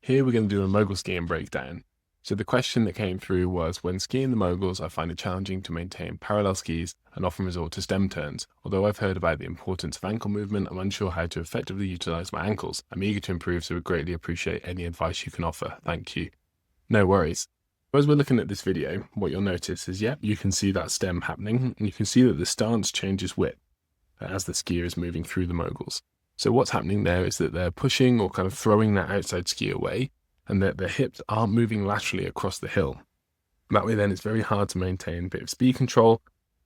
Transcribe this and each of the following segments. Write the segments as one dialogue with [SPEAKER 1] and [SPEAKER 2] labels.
[SPEAKER 1] Here we're going to do a Mogul skiing breakdown. So the question that came through was, when skiing the Moguls, I find it challenging to maintain parallel skis and often resort to stem turns. Although I've heard about the importance of ankle movement, I'm unsure how to effectively utilize my ankles. I'm eager to improve, so would greatly appreciate any advice you can offer. Thank you. No worries. As we're looking at this video, what you'll notice is, you can see that stem happening, and you can see that the stance changes width as the skier is moving through the Moguls. So what's happening there is that they're pushing or kind of throwing that outside ski away, and that their hips aren't moving laterally across the hill. That way then it's very hard to maintain a bit of speed control,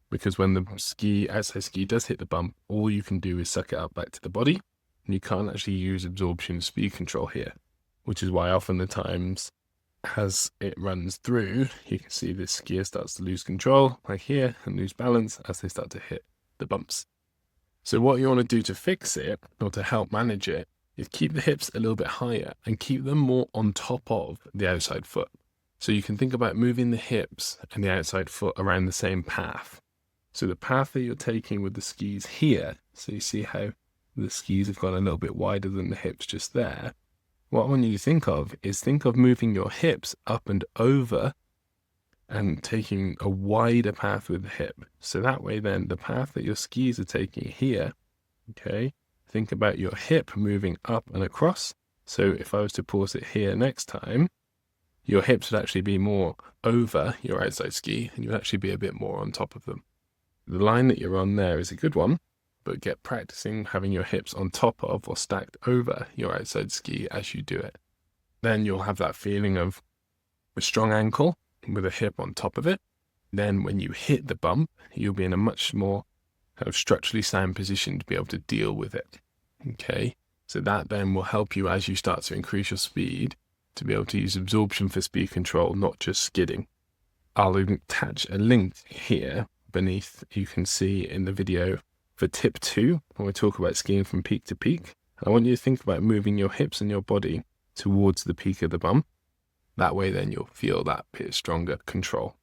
[SPEAKER 1] because when the outside ski does hit the bump, all you can do is suck it up back to the body, and you can't actually use absorption speed control here, which is why often the times as it runs through, you can see this skier starts to lose control, like here, and lose balance as they start to hit the bumps. So what you want to do to fix it, or to help manage it, is keep the hips a little bit higher and keep them more on top of the outside foot. So you can think about moving the hips and the outside foot around the same path. So the path that you're taking with the skis here, so you see how the skis have gone a little bit wider than the hips just there. What I want you to think of moving your hips up and over and taking a wider path with the hip. So that way then the path that your skis are taking here, okay, think about your hip moving up and across. So if I was to pause it here next time, your hips would actually be more over your outside ski, and you'd actually be a bit more on top of them. The line that you're on there is a good one, but get practicing having your hips on top of or stacked over your outside ski as you do it. Then you'll have that feeling of a strong ankle with a hip on top of it. Then when you hit the bump, you'll be in a much more kind of structurally sound position to be able to deal with it. Okay, so that then will help you as you start to increase your speed to be able to use absorption for speed control, not just skidding. I'll attach a link here beneath. You can see in the video for tip 2, when we talk about skiing from peak to peak. I want you to think about moving your hips and your body towards the peak of the bump. That way then you'll feel that bit stronger control.